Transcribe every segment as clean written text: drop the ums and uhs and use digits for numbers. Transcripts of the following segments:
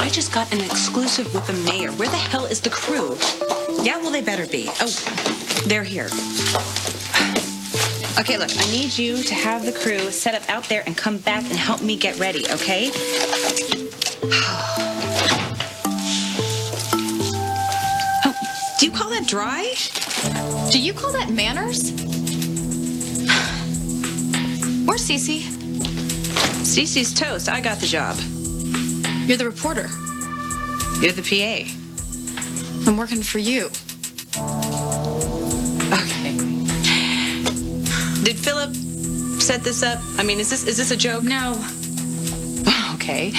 I just got an exclusive with the mayor. Where the hell is the crew? Yeah, well, they better be. Oh, they're here. Okay, look, I need you to have the crew set up out there and come back and help me get ready, okay? Oh, do you call that dry? Do you call that manners? Where's Cece? Cece's toast. I got the job. You're the reporter. You're the PA. I'm working for you. Okay. Did Philip set this up? I mean, is this a joke? No. Okay.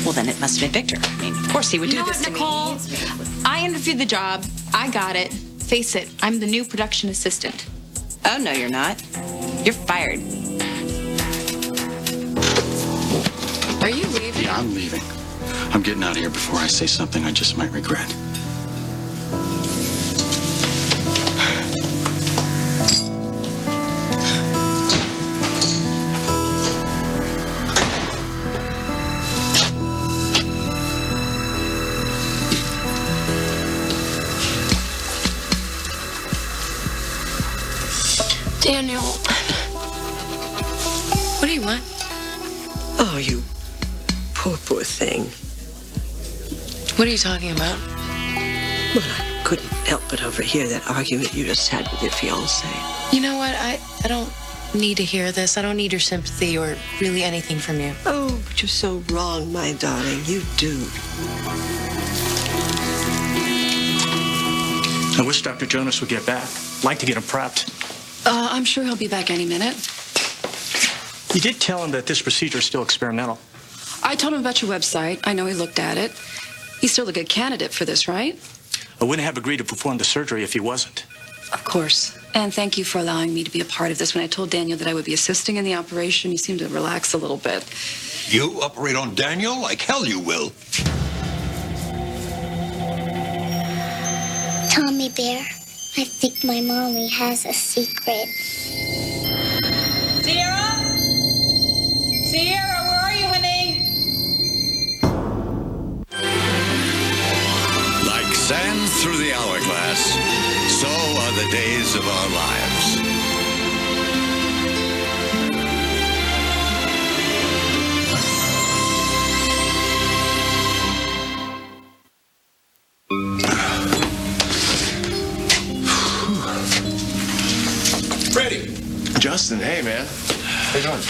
Well, then it must have been Victor. I mean, of course he would do this to Nicole? me. I interviewed the job. I got it. Face it, I'm the new production assistant. Oh, no, you're not. You're fired. Are you leaving? Yeah, I'm leaving. I'm getting out of here before I say something I just might regret. Daniel. What do you want? Oh, you poor thing. What are you talking about? Well, I couldn't help but overhear that argument you just had with your fiancé. You know what? I don't need to hear this. I don't need your sympathy or really anything from you. Oh, but you're so wrong, my darling. You do. I wish Dr. Jonas would get back. I'd like to get him prepped. I'm sure he'll be back any minute. You did tell him that this procedure is still experimental. I told him about your website. I know he looked at it. He's still a good candidate for this, right? I wouldn't have agreed to perform the surgery if he wasn't. Of course. And thank you for allowing me to be a part of this. When I told Daniel that I would be assisting in the operation, he seemed to relax a little bit. You operate on Daniel? Like hell you will. Tommy Bear, I think my mommy has a secret. Sierra? Sierra, where are you, honey? Like sand through the hourglass, so are the days of our lives. Freddie. Justin, hey, man. How you doing?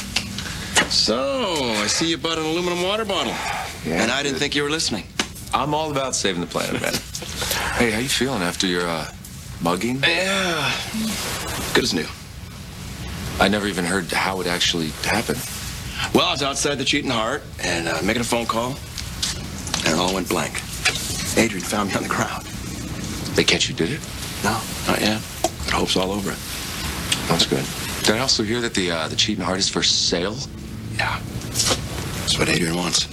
So, I see you bought an aluminum water bottle. Yeah, and I didn't think you were listening. I'm all about saving the planet, man. Hey, how you feeling after your, mugging? Yeah. Good as new. I never even heard how it actually happened. Well, I was outside the Cheating Heart and making a phone call, and it all went blank. Adrian found me on the ground. They catch you did it? No, not yet. But hope's all over it. That's good. Did I also hear that the Cheating Heart is for sale? Yeah. That's what Adrian wants.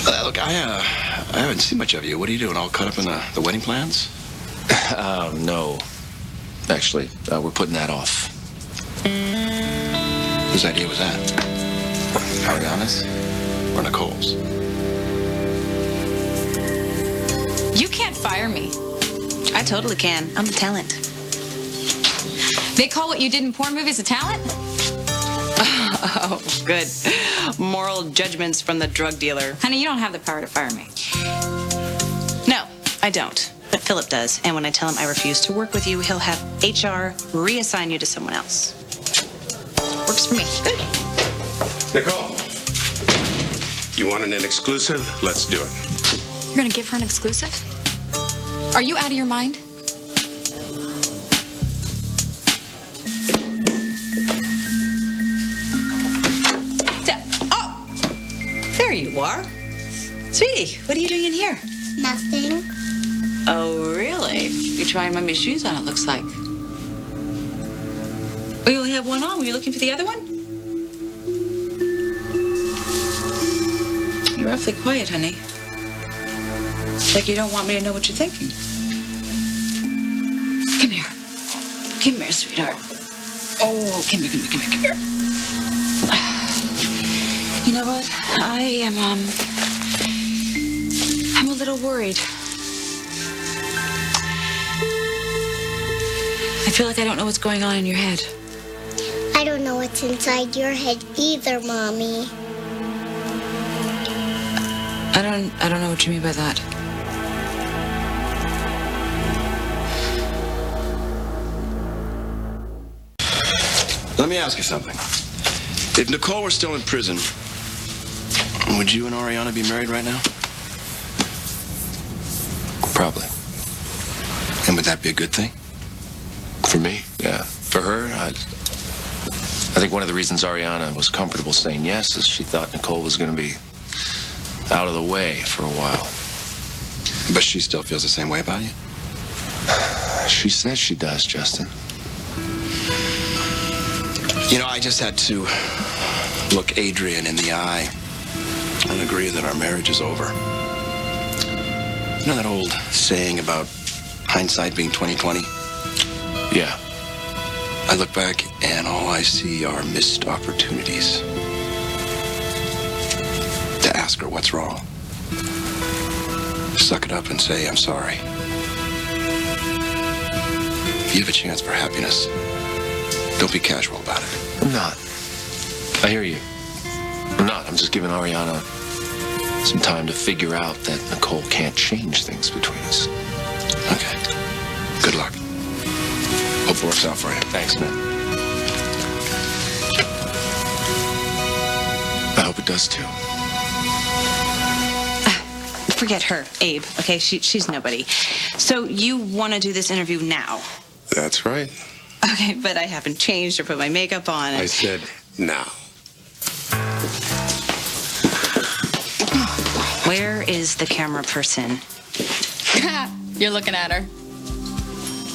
Look, I haven't seen much of you. What are you doing? All caught up in the wedding plans? No. Actually, we're putting that off. Whose idea was that? Ariana's or Nicole's? You can't fire me. I totally can. I'm a talent. They call what you did in porn movies a talent? Oh, good. Moral judgments from the drug dealer. Honey, you don't have the power to fire me. No, I don't. But Philip does. And when I tell him I refuse to work with you, he'll have HR reassign you to someone else. Works for me. Good. Nicole, you wanted an exclusive? Let's do it. You're gonna give her an exclusive? Are you out of your mind? Oh! There you are. Sweetie, what are you doing in here? Nothing. Oh, really? You're trying Mummy's shoes on, it looks like. Oh, you only have one on. Were you looking for the other one? You're awfully quiet, honey. Like you don't want me to know what you're thinking. Come here. Come here, sweetheart. Oh, come here. You know what? I'm a little worried. I feel like I don't know what's going on in your head. I don't know what's inside your head either, Mommy. I don't know what you mean by that. Let me ask you something. If Nicole were still in prison, would you and Ariana be married right now? Probably. And would that be a good thing? For me, yeah. For her, I think one of the reasons Ariana was comfortable saying yes is she thought Nicole was going to be out of the way for a while. But she still feels the same way about you? She says she does, Justin. You know, I just had to look Adrian in the eye and agree that our marriage is over. You know that old saying about hindsight being 20/20? Yeah. I look back and all I see are missed opportunities to ask her what's wrong. Suck it up and say, I'm sorry. If you have a chance for happiness, don't be casual about it. I'm not. I hear you. I'm not. I'm just giving Ariana some time to figure out that Nicole can't change things between us. Okay. Good luck. Hope it works out for you. Thanks, man. I hope it does too. Forget her, Abe. Okay, she's nobody. So you want to do this interview now? That's right. Okay, but I haven't changed or put my makeup on. I said now. Where is the camera person? You're looking at her.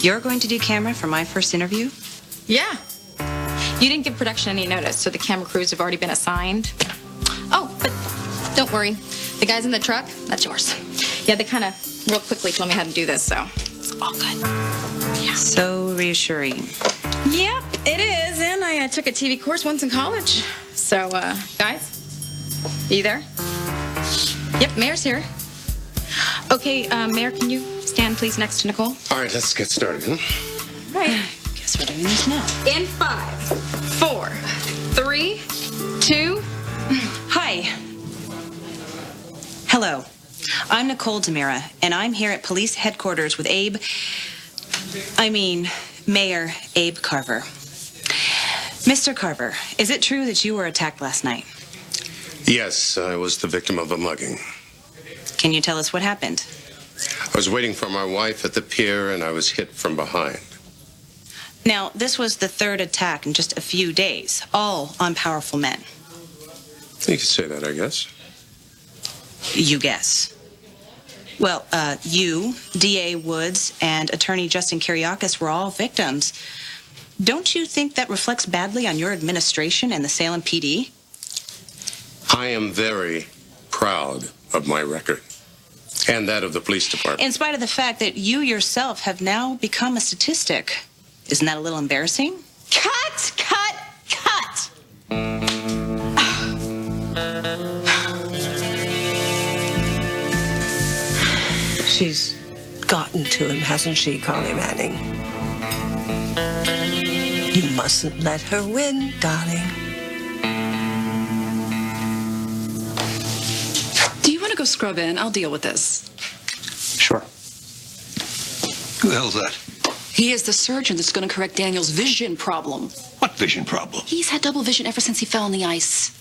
You're going to do camera for my first interview? Yeah. You didn't give production any notice, so the camera crews have already been assigned. Oh, but don't worry. The guys in the truck, that's yours. Yeah, they kind of real quickly told me how to do this, so it's all good. Yeah. So reassuring. Yep, it is. And I took a TV course once in college. So, guys, you there? Yep, Mayor's here. Okay, Mayor, can you stand, please, next to Nicole? All right, let's get started, huh? Right. Guess we're doing this now. In 5, 4, 3, 2. Hi. Hello. I'm Nicole DeMira, and I'm here at police headquarters with Mayor Abe Carver. Mr. Carver, is it true that you were attacked last night? Yes, I was the victim of a mugging. Can you tell us what happened? I was waiting for my wife at the pier, and I was hit from behind. Now, this was the third attack in just a few days, all on powerful men. You could say that, I guess. You guess. Well, you, D.A. Woods, and Attorney Justin Kiriakis were all victims. Don't you think that reflects badly on your administration and the Salem PD? I am very proud of my record and that of the police department. In spite of the fact that you yourself have now become a statistic. Isn't that a little embarrassing? Cut! She's gotten to him, hasn't she, Carly Manning? You mustn't let her win, darling. Do you want to go scrub in? I'll deal with this. Sure. Who the hell's that? He is the surgeon that's going to correct Daniel's vision problem. What vision problem? He's had double vision ever since he fell on the ice.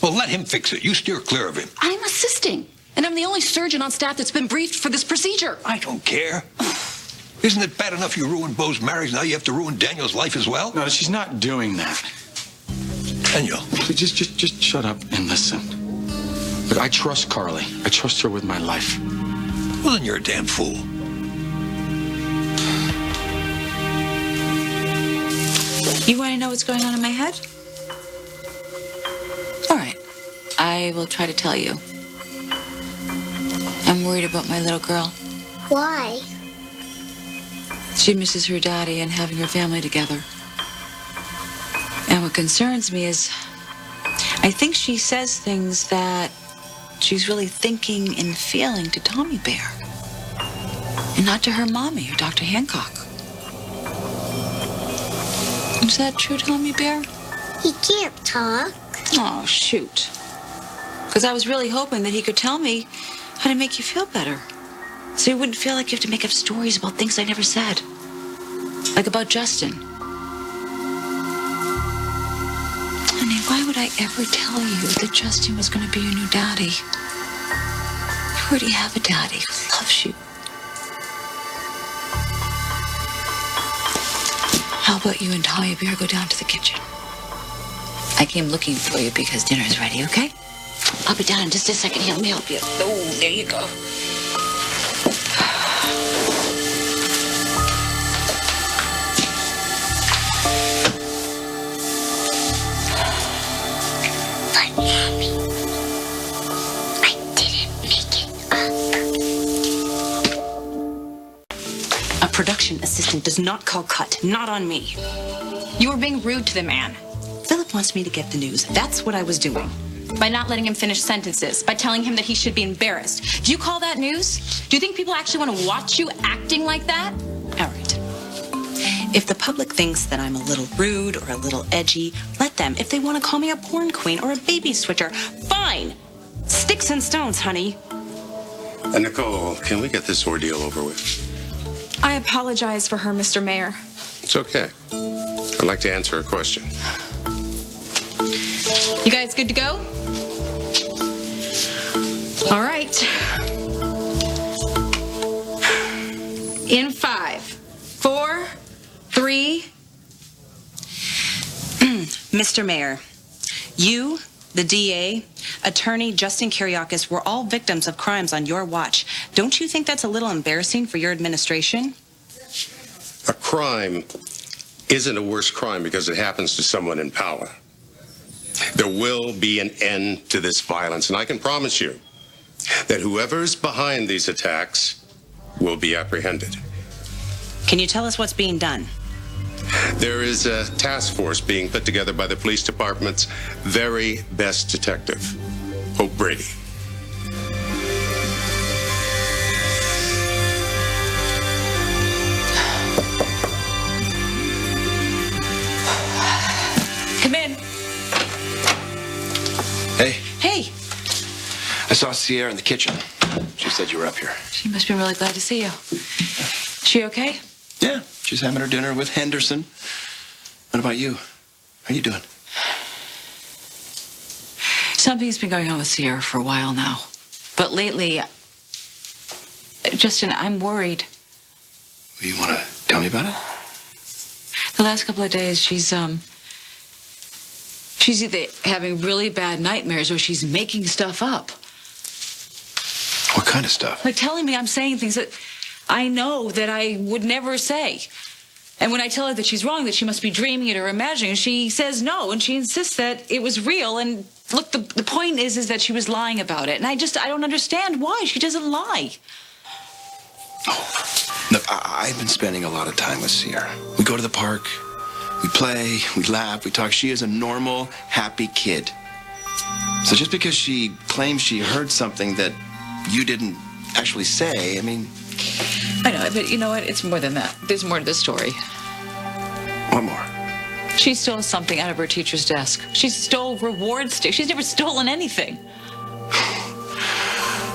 Well, let him fix it. You steer clear of him. I'm assisting, and I'm the only surgeon on staff that's been briefed for this procedure. I don't care. Isn't it bad enough you ruined Bo's marriage? Now you have to ruin Daniel's life as well? No, she's not doing that. Daniel. Just shut up and listen. Look, I trust Carly. I trust her with my life. Well, then you're a damn fool. You want to know what's going on in my head? All right. I will try to tell you. I'm worried about my little girl. Why? She misses her daddy and having her family together. And what concerns me is I think she says things that she's really thinking and feeling to Tommy Bear, and not to her mommy or Dr. Hancock. Is that true, Tommy Bear? He can't talk. Oh, shoot. Because I was really hoping that he could tell me how to make you feel better. So you wouldn't feel like you have to make up stories about things I never said. Like about Justin. Honey, why would I ever tell you that Justin was going to be your new daddy? You already have a daddy who loves you. How about you and Tommy Bear go down to the kitchen? I came looking for you because dinner's ready, okay? I'll be down in just a second. Here, let me help you. Oh, there you go. But, Mommy, I didn't make it up. A production assistant does not call cut. Not on me. You were being rude to the man. Philip wants me to get the news. That's what I was doing. By not letting him finish sentences, by telling him that he should be embarrassed. Do you call that news? Do you think people actually want to watch you acting like that? All right. If the public thinks that I'm a little rude or a little edgy, let them. If they want to call me a porn queen or a baby switcher, fine. Sticks and stones, honey. Nicole, can we get this ordeal over with? I apologize for her, Mr. Mayor. It's okay. I'd like to answer a question. You guys good to go? All right. In 5, 4, 3. Mr. Mayor, you, the DA, Attorney Justin Kyriakis were all victims of crimes on your watch. Don't you think that's a little embarrassing for your administration? A crime isn't a worse crime because it happens to someone in power. There will be an end to this violence, and I can promise you that whoever's behind these attacks will be apprehended. Can you tell us what's being done? There is a task force being put together by the police department's very best detective, Hope Brady. Come in. Hey, Hey, I saw Sierra in the kitchen. She said you were up here. She must be really glad to see you. She okay? Yeah, she's having her dinner with Henderson. What about you? How you doing? Something's been going on with Sierra for a while now. But lately, Justin, I'm worried. You want to tell me about it? The last couple of days, she's either having really bad nightmares or she's making stuff up. What kind of stuff? Like telling me I'm saying things that I know that I would never say. And when I tell her that she's wrong, that she must be dreaming it or imagining, she says no, and she insists that it was real. And look, the point is that she was lying about it. And I don't understand why. She doesn't lie. Oh, look, I've been spending a lot of time with Sierra. We go to the park, we play, we laugh, we talk. She is a normal, happy kid. So just because she claims she heard something that you didn't actually say, I mean... I know, but you know what? It's more than that. There's more to the story. What more? She stole something out of her teacher's desk. She stole reward sticks. She's never stolen anything.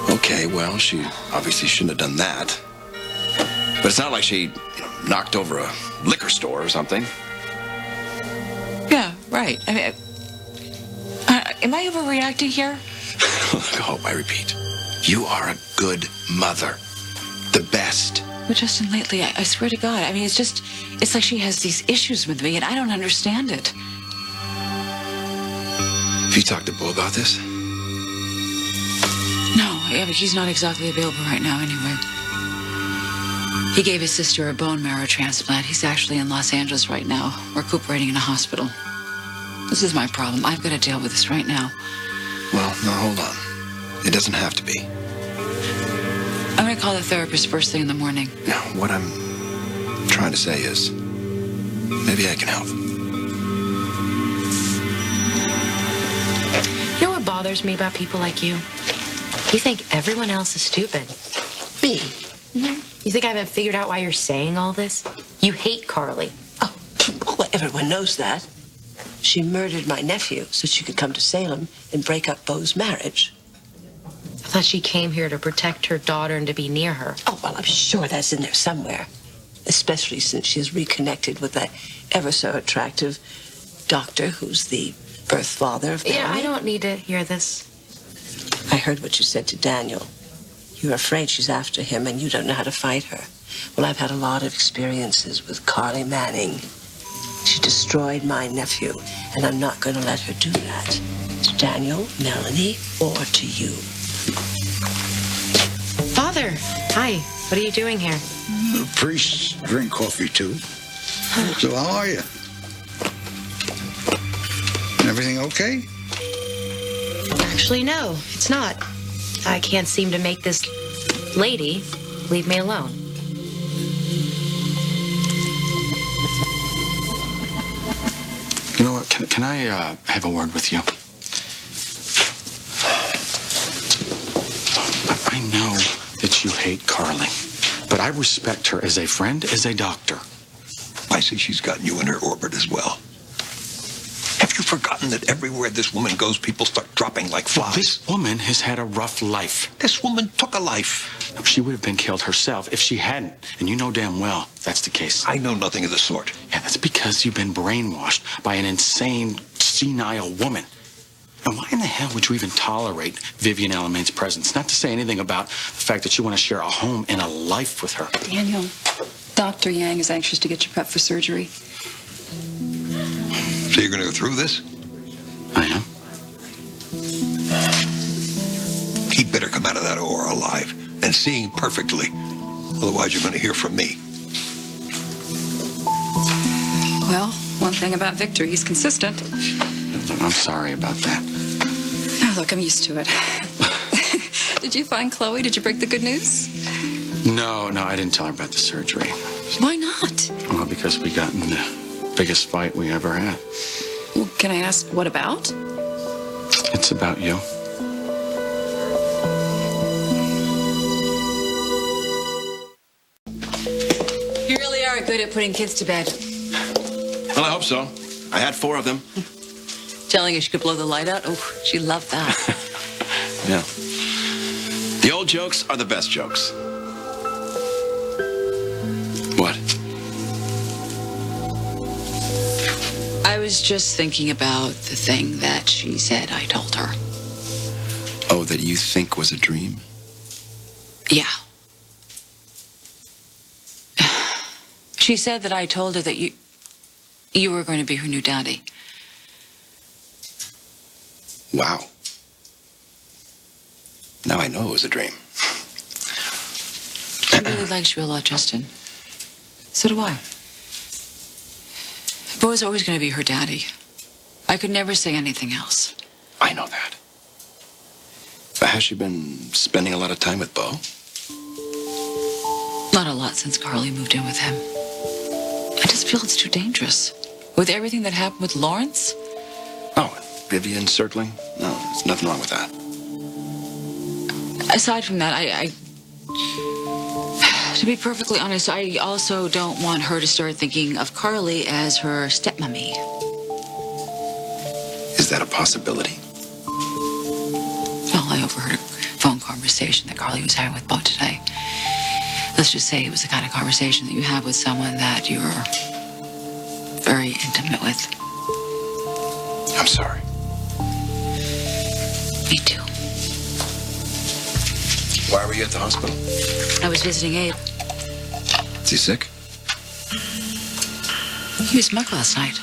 Okay, well, she obviously shouldn't have done that. But it's not like she knocked over a liquor store or something. Yeah, right. I mean, am I overreacting here? Look, I repeat, you are a good mother. The best. But Justin, lately, I swear to God, I mean, it's like she has these issues with me, and I don't understand it. Have you talked to Bo about this? No, yeah, but he's not exactly available right now anyway. He gave his sister a bone marrow transplant. He's actually in Los Angeles right now, recuperating in a hospital. This is my problem. I've got to deal with this right now. Well, no, hold on. It doesn't have to be. I'm going to call the therapist first thing in the morning. Yeah, what I'm trying to say is, maybe I can help. bothers me about people like you? You think everyone else is stupid. Me? You think I haven't figured out why you're saying all this? You hate Carly. Oh, well, everyone knows that. She murdered my nephew so she could come to Salem and break up Beau's marriage. I thought she came here to protect her daughter and to be near her. Oh, well, I'm sure that's in there somewhere. Especially since she has reconnected with that ever so attractive doctor who's the birth father of Barry. Yeah, I don't need to hear this. I heard what you said to Daniel. You're afraid she's after him and you don't know how to fight her. Well, I've had a lot of experiences with Carly Manning. She destroyed my nephew, and I'm not going to let her do that. To Daniel, Melanie, or to you. Father, hi. What are you doing here? The priests drink coffee too. So how are you? Everything okay? Actually, no, it's not. I can't seem to make this lady leave me alone. You know what? Can I have a word with you? I know that you hate Carly, but I respect her as a friend, as a doctor. I see she's gotten you in her orbit as well. Have you forgotten that everywhere this woman goes, people start dropping like flies? This woman has had a rough life. This woman took a life. She would have been killed herself if she hadn't. And you know damn well that's the case. I know nothing of the sort. Yeah, that's because you've been brainwashed by an insane, senile woman. And why in the hell would you even tolerate Vivian Alamain's presence? Not to say anything about the fact that you want to share a home and a life with her. Daniel, Dr. Yang is anxious to get you prepped for surgery. So you're going to go through this? I am. He better come out of that OR alive and seeing perfectly. Otherwise, you're going to hear from me. Well, one thing about Victor, he's consistent. I'm sorry about that. Oh, look, I'm used to it. Did you find Chloe? Did you break the good news? No, I didn't tell her about the surgery. Why not? Well, because we got in the biggest fight we ever had. Well, can I ask what about? It's about you. You really are good at putting kids to bed. Well, I hope so. I had 4 of them. Telling her she could blow the light out? Oh, she loved that. Yeah. The old jokes are the best jokes. What? I was just thinking about the thing that she said I told her. Oh, that you think was a dream? Yeah. She said that I told her that you were going to be her new daddy. Wow. Now I know it was a dream. She really likes you a lot, Justin. So do I. Bo was always going to be her daddy. I could never say anything else. I know that. But has she been spending a lot of time with Bo? Not a lot since Carly moved in with him. I just feel it's too dangerous. With everything that happened with Lawrence? Oh, Vivian circling? No, there's nothing wrong with that. Aside from that, to be perfectly honest, I also don't want her to start thinking of Carly as her stepmommy. Is that a possibility? Well, I overheard a phone conversation that Carly was having with Bo today. Let's just say it was the kind of conversation that you have with someone that you're very intimate with. I'm sorry. Me too. Why were you at the hospital? I was visiting Abe. Is he sick? He was mugged last night.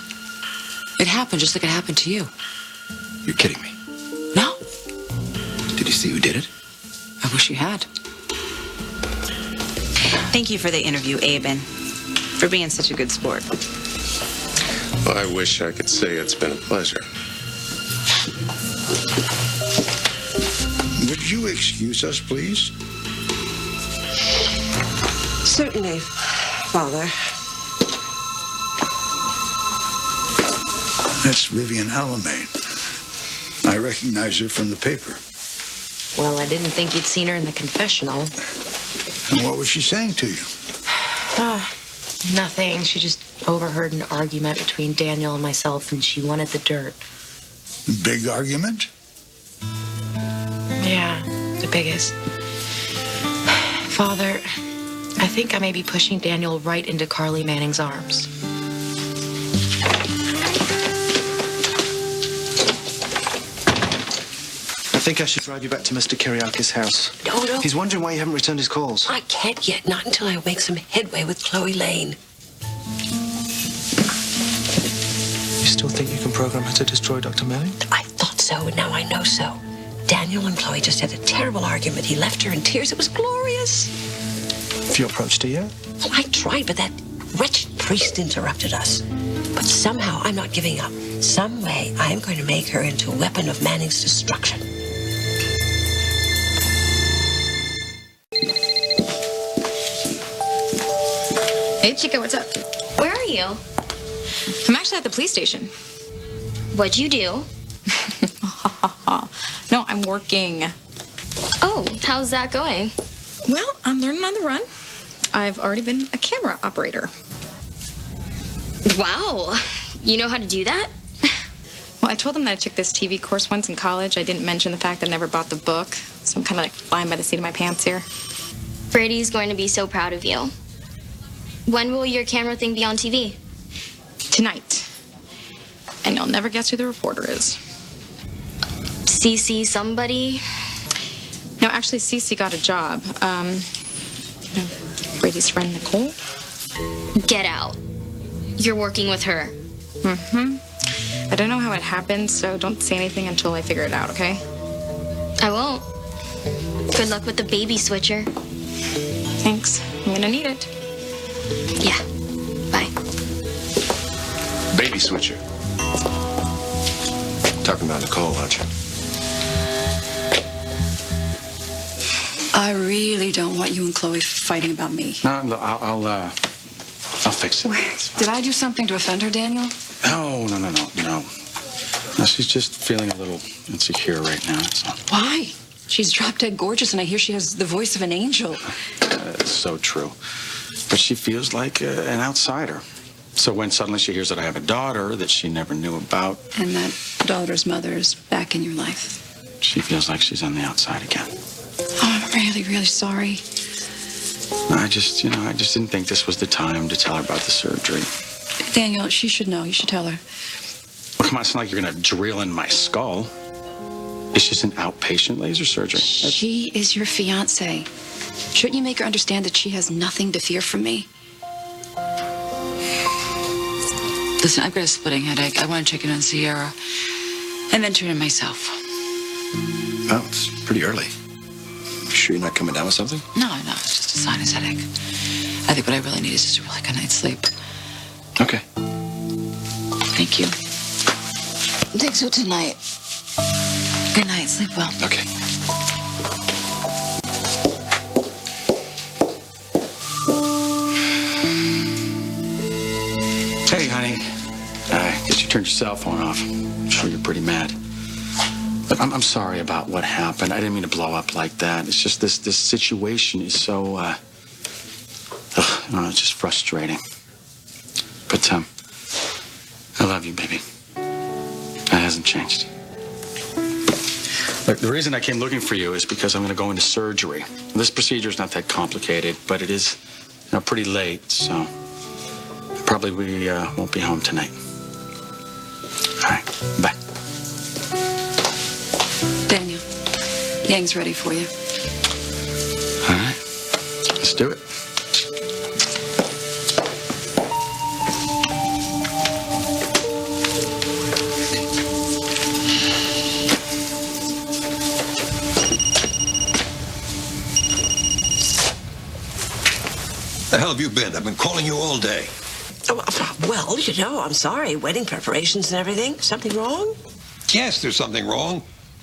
It happened just like it happened to you. You're kidding me. No. Did you see who did it? I wish you had. Thank you for the interview, Aben, for being such a good sport. Well, I wish I could say it's been a pleasure. Would you excuse us, please? Certainly, Father. That's Vivian Alamain. I recognize her from the paper. Well, I didn't think you'd seen her in the confessional. And what was she saying to you? Nothing. She just overheard an argument between Daniel and myself, and she wanted the dirt. Big argument? Yeah, the biggest. Father, I think I may be pushing Daniel right into Carly Manning's arms. I think I should drive you back to Mr. Kiriakis' house. No. He's wondering why you haven't returned his calls. I can't yet, not until I make some headway with Chloe Lane. You still think you can program her to destroy Dr. Manning? I thought so, and now I know so. Daniel and Chloe just had a terrible argument. He left her in tears. It was glorious. Have you approached her yet? Well, I tried, but that wretched priest interrupted us. But somehow I'm not giving up. Some way I am going to make her into a weapon of Manning's destruction. Hey, Chica, what's up? Where are you? I'm actually at the police station. What'd you do? No, I'm working. Oh, how's that going? Well, I'm learning on the run. I've already been a camera operator. Wow. You know how to do that? Well, I told them that I took this TV course once in college. I didn't mention the fact that I never bought the book, so I'm kind of like flying by the seat of my pants here. Brady's going to be so proud of you. When will your camera thing be on TV? Tonight. And you'll never guess who the reporter is. CC somebody? No, actually, Cece got a job. Brady's friend, Nicole. Get out. You're working with her. Mm-hmm. I don't know how it happened, so don't say anything until I figure it out, okay? I won't. Good luck with the baby switcher. Thanks. I'm gonna need it. Yeah. Bye. Baby switcher. Talking about Nicole, aren't you? I really don't want you and Chloe fighting about me. No, I'll fix it. Did I do something to offend her, Daniel? No. No, she's just feeling a little insecure right now. So. Why? She's drop dead gorgeous, and I hear she has the voice of an angel. It's so true. But she feels like an outsider. So when suddenly she hears that I have a daughter that she never knew about, And that daughter's mother is back in your life. she feels like she's on the outside again. Oh, I'm really, really sorry. I just didn't think this was the time to tell her about the surgery. Daniel, she should know. You should tell her. Well, come on, it's not like you're going to drill in my skull. It's just an outpatient laser surgery. She is your fiancée. Shouldn't you make her understand that she has nothing to fear from me? Listen, I've got a splitting headache. I want to check in on Sierra and then turn in myself. Oh, it's pretty early. You sure you're not coming down with something? No, it's just a sinus headache. I think what I really need is just a really good night's sleep. Okay. Thank you. Think so tonight. Good night. Sleep well. Okay. Hey, honey. I guess you turned your cell phone off. I'm sure you're pretty mad. But I'm sorry about what happened. I didn't mean to blow up like that. It's just this situation is so, I don't know, it's just frustrating. But, I love you, baby. That hasn't changed. Look, the reason I came looking for you is because I'm going to go into surgery. This procedure is not that complicated, but it is, pretty late, so probably we won't be home tonight. All right, bye. Daniel, Yang's ready for you. All right, let's do it. The hell have you been? I've been calling you all day. Oh, well, I'm sorry. Wedding preparations and everything. Something wrong? Yes, there's something wrong.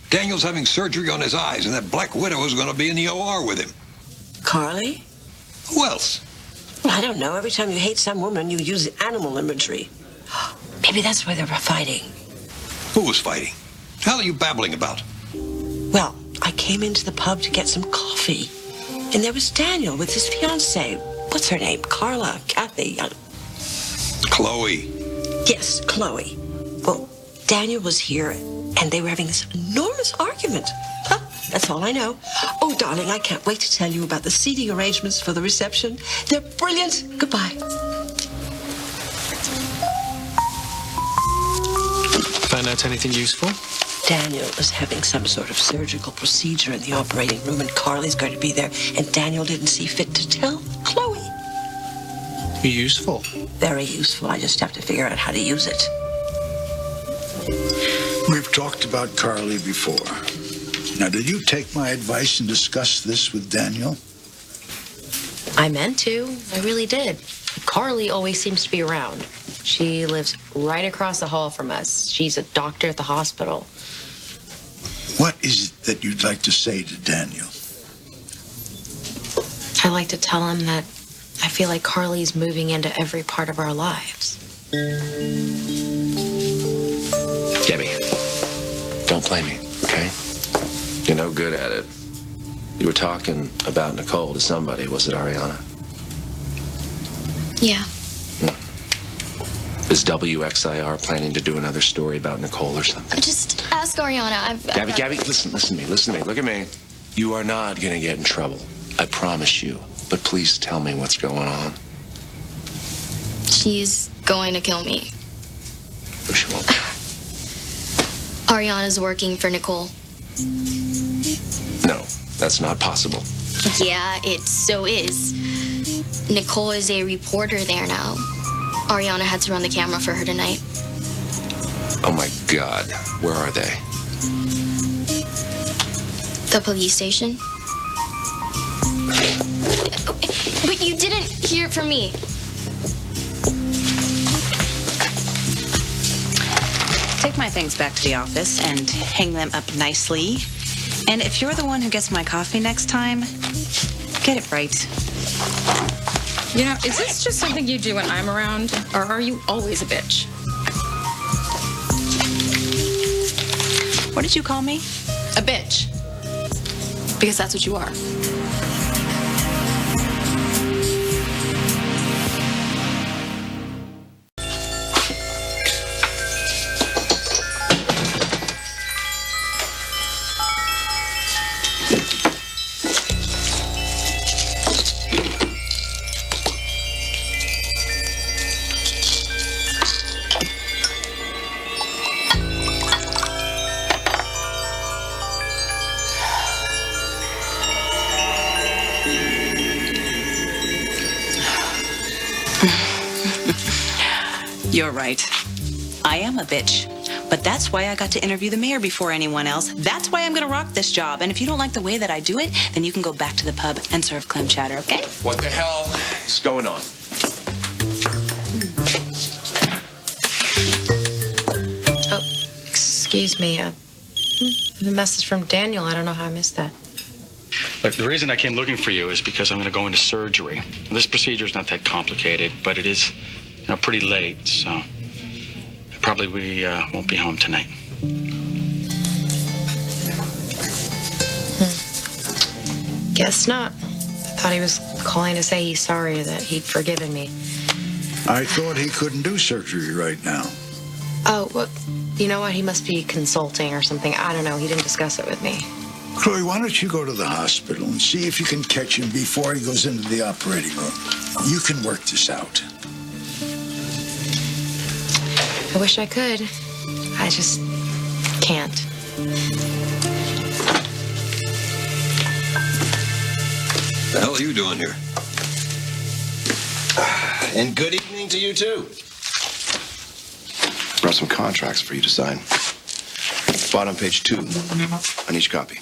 Daniel's having surgery on his eyes, and that black widow is going to be in the OR with him. Carly? Who else? Well, I don't know. Every time you hate some woman, you use animal imagery. Maybe that's why they were fighting. Who was fighting? The hell are you babbling about? Well, I came into the pub to get some coffee, and there was Daniel with his fiancée. What's her name? Carla, Kathy. Chloe. Yes, Chloe. Well, Daniel was here, and they were having this enormous argument. Huh, that's all I know. Oh, darling, I can't wait to tell you about the seating arrangements for the reception. They're brilliant. Goodbye. Find out anything useful? Daniel is having some sort of surgical procedure in the operating room, and Carly's going to be there, and Daniel didn't see fit to tell Chloe. Useful. Very useful. I just have to figure out how to use it. We've talked about Carly before. Now, did you take my advice and discuss this with Daniel? I meant to. I really did. Carly always seems to be around. She lives right across the hall from us. She's a doctor at the hospital. What is it that you'd like to say to Daniel? I like to tell him that I feel like Carly's moving into every part of our lives. Debbie, don't play me, okay? You're no good at it. You were talking about Nicole to somebody. Was it Ariana? Yeah. Is WXIR planning to do another story about Nicole or something? Just ask Ariana. Gabby, listen to me. Look at me. You are not going to get in trouble. I promise you. But please tell me what's going on. She's going to kill me. No, she won't. Ariana's working for Nicole. No, that's not possible. Yeah, it so is. Nicole is a reporter there now. Ariana had to run the camera for her tonight. Oh my God. Where are they? The police station. But you didn't hear it from me. Take my things back to the office and hang them up nicely. And if you're the one who gets my coffee next time, get it right. You know, is this just something you do when I'm around, or are you always a bitch? What did you call me? A bitch. Because that's what you are. You're right. I am a bitch. But that's why I got to interview the mayor before anyone else. That's why I'm going to rock this job. And if you don't like the way that I do it, then you can go back to the pub and serve clam chowder, okay? What the hell is going on? Oh, excuse me. The message from Daniel. I don't know how I missed that. Look, the reason I came looking for you is because I'm going to go into surgery. This procedure is not that complicated, but it is, pretty late, so probably we won't be home tonight. Guess not. I thought he was calling to say he's sorry that he'd forgiven me. I thought he couldn't do surgery right now. Oh, well, you know what? He must be consulting or something. I don't know. He didn't discuss it with me. Chloe, why don't you go to the hospital and see if you can catch him before he goes into the operating room? You can work this out. I wish I could. I just can't. The hell are you doing here? And good evening to you, too. Brought some contracts for you to sign. Bottom page 2 on each copy.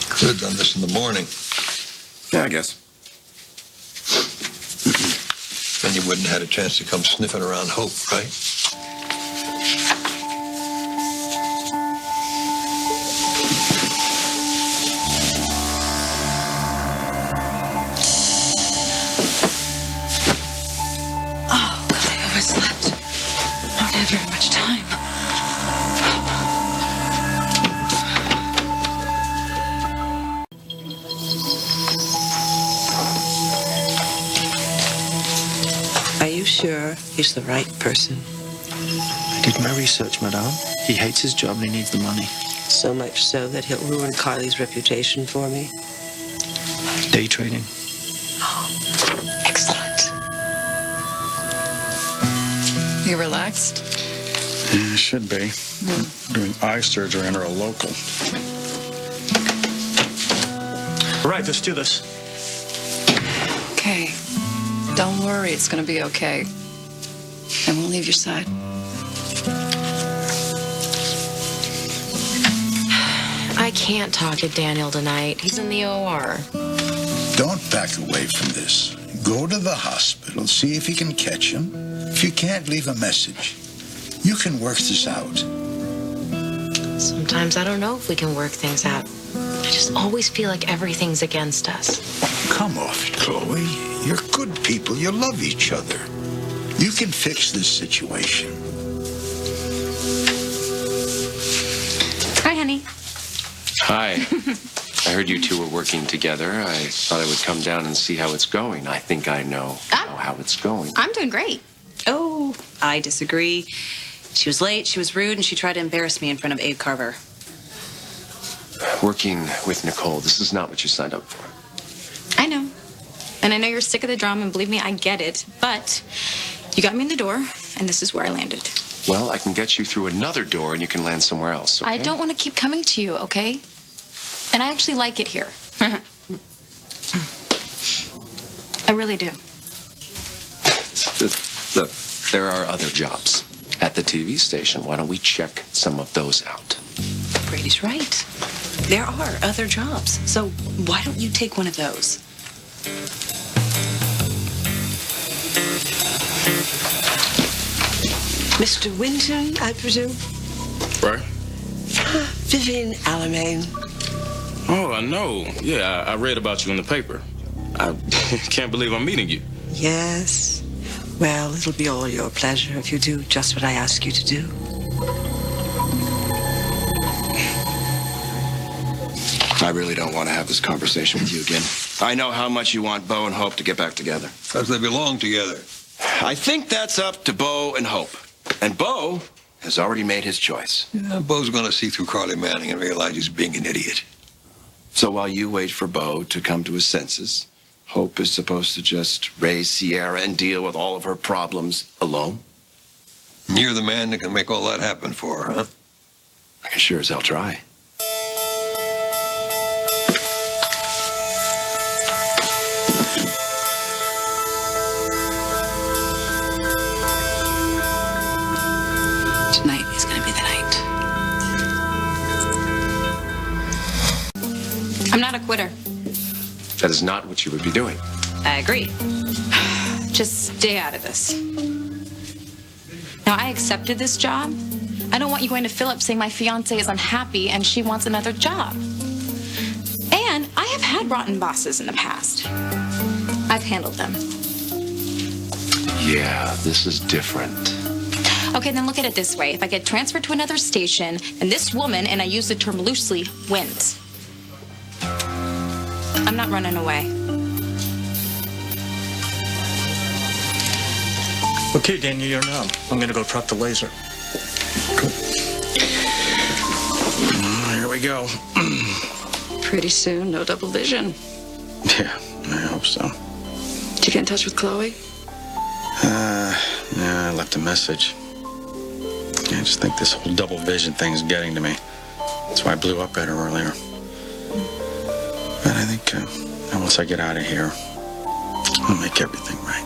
Could have done this in the morning. Yeah, I guess. Then you wouldn't have had a chance to come sniffing around Hope, right? He's the right person. I did my research, madame. He hates his job and he needs the money. So much so that he'll ruin Carly's reputation for me. Day trading. Excellent. You relaxed? Yeah, should be. Doing eye surgery under a local. All right, let's do this. Okay. Don't worry, it's gonna be okay. I won't leave your side. I can't talk to Daniel tonight. He's in the OR. Don't back away from this. Go to the hospital, see if you can catch him. If you can't, leave a message. You can work this out. Sometimes I don't know if we can work things out. I just always feel like everything's against us. Come off it, Chloe. You're good people. You love each other. You can fix this situation. Hi, honey. Hi. I heard you two were working together. I thought I would come down and see how it's going. I think I know how it's going. I'm doing great. Oh, I disagree. She was late, she was rude, and she tried to embarrass me in front of Abe Carver. Working with Nicole, this is not what you signed up for. I know. And I know you're sick of the drama, and believe me, I get it. But you got me in the door, and this is where I landed. Well, I can get you through another door and you can land somewhere else, okay? I don't want to keep coming to you, okay? And I actually like it here. I really do. Look, there are other jobs at the TV station. Why don't we check some of those out? Brady's right. There are other jobs. So why don't you take one of those? Mr. Winton, I presume? Right? Vivian Alamain. Oh, I know. Yeah, I read about you in the paper. I can't believe I'm meeting you. Yes. Well, it'll be all your pleasure if you do just what I ask you to do. I really don't want to have this conversation with you again. I know how much you want Bo and Hope to get back together. Because they belong together. I think that's up to Bo and Hope. And Bo has already made his choice. Yeah, Bo's going to see through Carly Manning and realize he's being an idiot. So while you wait for Bo to come to his senses, Hope is supposed to just raise Sierra and deal with all of her problems alone? You're the man that can make all that happen for her, huh? I can sure as hell try. Tonight is gonna be the night. I'm not a quitter. That is not what you would be doing. I agree. Just stay out of this. Now, I accepted this job. I don't want you going to Philip saying my fiance is unhappy and she wants another job. And I have had rotten bosses in the past. I've handled them. Yeah, this is different. Okay, then look at it this way. If I get transferred to another station, then this woman, and I use the term loosely, wins. I'm not running away. Okay, Daniel, you're numb. I'm going to go prep the laser. Here we go. Pretty soon, no double vision. Yeah, I hope so. Did you get in touch with Chloe? Yeah, I left a message. I just think this whole double vision thing's getting to me. That's why I blew up at her earlier. But I think once I get out of here, I'll make everything right.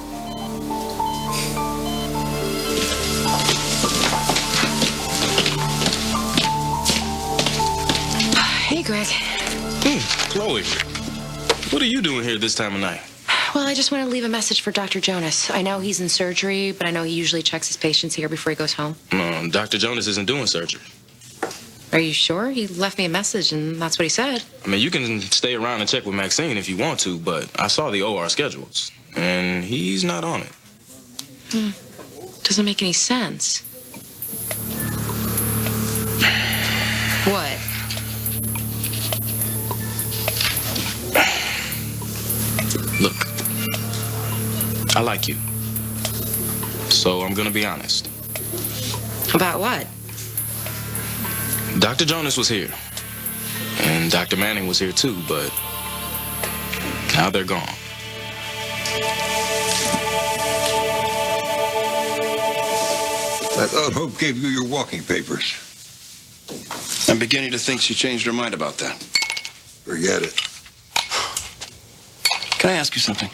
Hey, Greg. Chloe, what are you doing here this time of night? Well, I just want to leave a message for Dr. Jonas. I know he's in surgery, but I know he usually checks his patients here before he goes home. Dr. Jonas isn't doing surgery. Are you sure? He left me a message, and that's what he said. I mean, you can stay around and check with Maxine if you want to, but I saw the OR schedules, and he's not on it. Doesn't make any sense. What? Look, I like you. so I'm gonna be honest. About what? Dr. Jonas was here, and Dr. Manning was here too, but now they're gone. I thought Hope gave you your walking papers. I'm beginning to think she changed her mind about that. Forget it. Can I ask you something?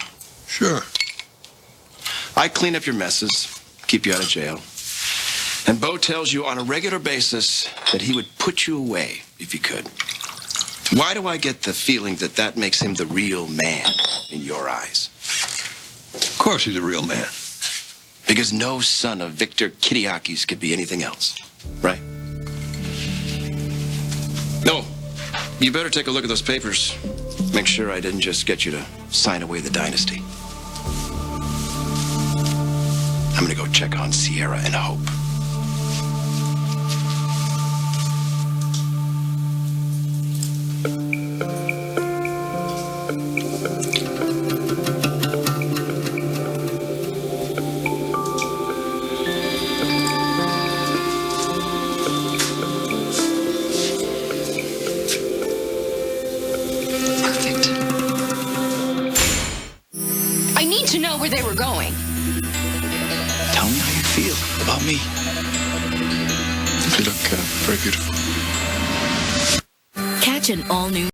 Sure. I clean up your messes, keep you out of jail. And Bo tells you on a regular basis that he would put you away if he could. Why do I get the feeling that that makes him the real man in your eyes? Of course he's a real man. Because no son of Victor Kiriakis could be anything else, right? No. You better take a look at those papers. Make sure I didn't just get you to sign away the dynasty. I'm gonna go check on Sierra and Hope. I need to know where they were going. Tell me how you feel about me. You look very beautiful. Catch an all-new